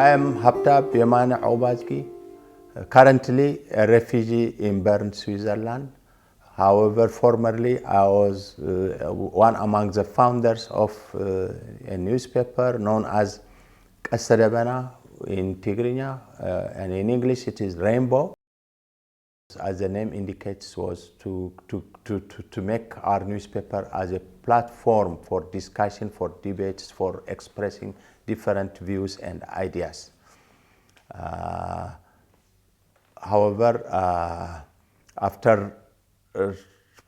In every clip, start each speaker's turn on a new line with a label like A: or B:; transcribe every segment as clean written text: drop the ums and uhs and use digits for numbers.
A: I am Habteab Yemane, currently a refugee in Bern, Switzerland. However, formerly I was one among the founders of a newspaper known as gestorben in Tigrinya, and in English it is Rainbow. As the name indicates, was to make our newspaper as a platform for discussion, for debates, for expressing different views and ideas. However, after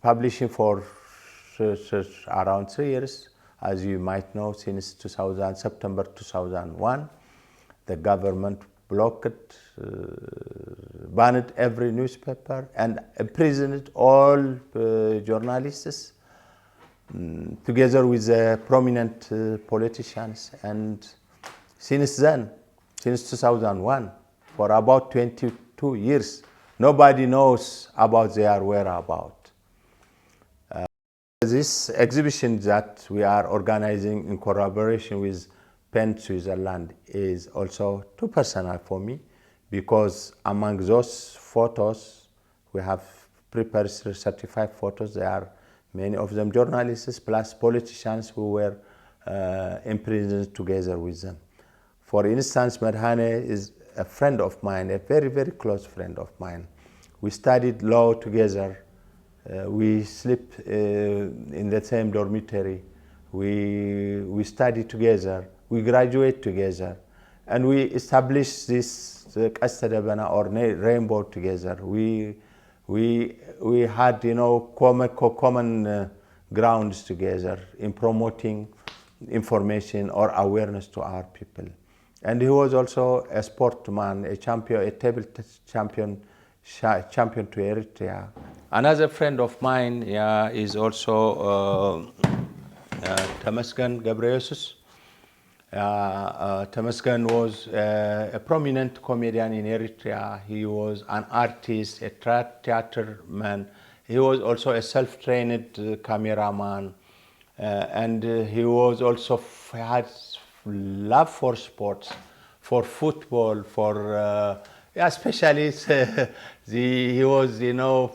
A: publishing for around 3 years, as you might know, since September 2001, the government blocked, banned every newspaper and imprisoned all journalists together with prominent politicians. And since then, since 2001, for about 22 years, nobody knows about their whereabouts. This exhibition that we are organizing in collaboration with PEN Switzerland is also too personal for me, because among those photos, we have prepared 35 photos. There are many of them journalists plus politicians who were imprisoned together with them. For instance, Medhane is a friend of mine, a very, very close friend of mine. We studied law together. We sleep in the same dormitory. We study together. We graduate together. And we established this gestorben or Rainbow together. We had, common grounds together in promoting information or awareness to our people. And he was also a sportsman, a champion, a table champion to Eritrea. Another friend of mine is also Temesgen Gebreyesus. Temesgen was a prominent comedian in Eritrea. He was an artist, a theater man. He was also a self-trained cameraman, and he was also had love for sports, for football, for especially he was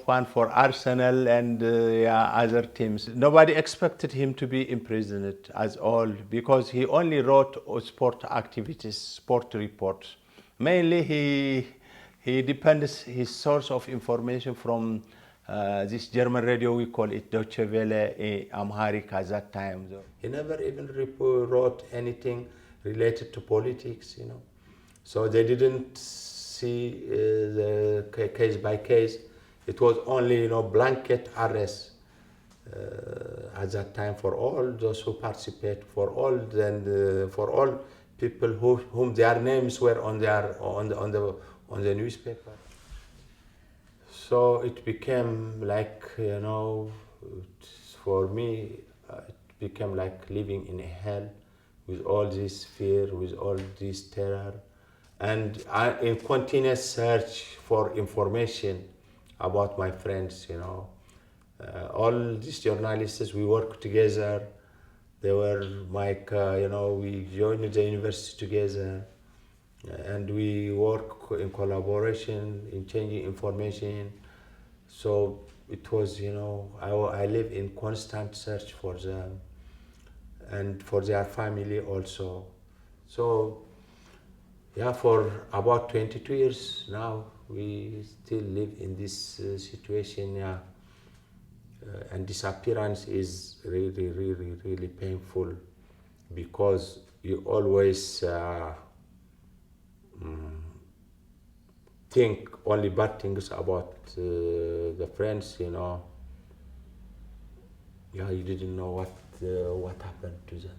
A: fan for Arsenal and other teams. Nobody expected him to be imprisoned as all, because he only wrote sport activities, sport reports. Mainly he depends his source of information from this German radio, we call it Deutsche Welle Amharic at that time. He never even wrote anything related to politics, So they didn't see the case by case. It was only, blanket arrest at that time for all those who participate, for all people whom their names were on the newspaper. So it became like, for me, it became like living in a hell with all this fear, with all this terror, and in continuous search for information about my friends, all these journalists, we work together. They were like, we joined the university together, and we work in collaboration, in changing information. So it was, I live in constant search for them and for their family also. So, for about 22 years now, we still live in this situation, and disappearance is really, really, really painful, because you always think only bad things about the friends, You didn't know what happened to them.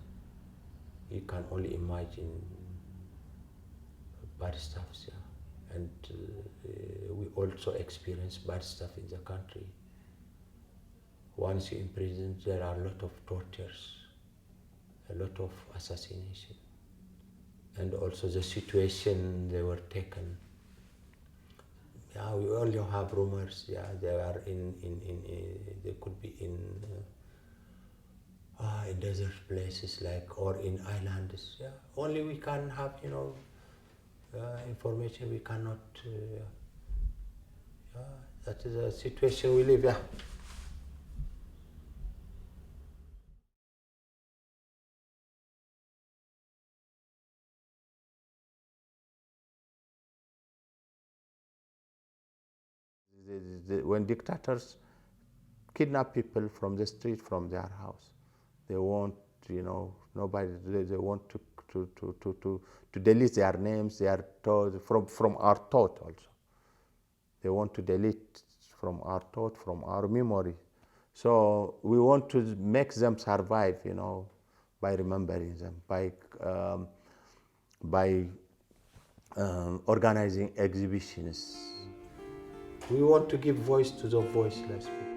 A: You can only imagine bad stuff, and we also experience bad stuff in the country. Once you're in prison, there are a lot of tortures, a lot of assassination, and also the situation they were taken. We only have rumors. They are they could be in desert places or in islands. Only we can have information we cannot. That is a situation we live. When dictators kidnap people from the street, from their house, they want, nobody. They want to delete their names. They are told from our thought also. They want to delete from our thought, from our memory. So we want to make them survive, by remembering them, by organizing exhibitions. We want to give voice to the voiceless people.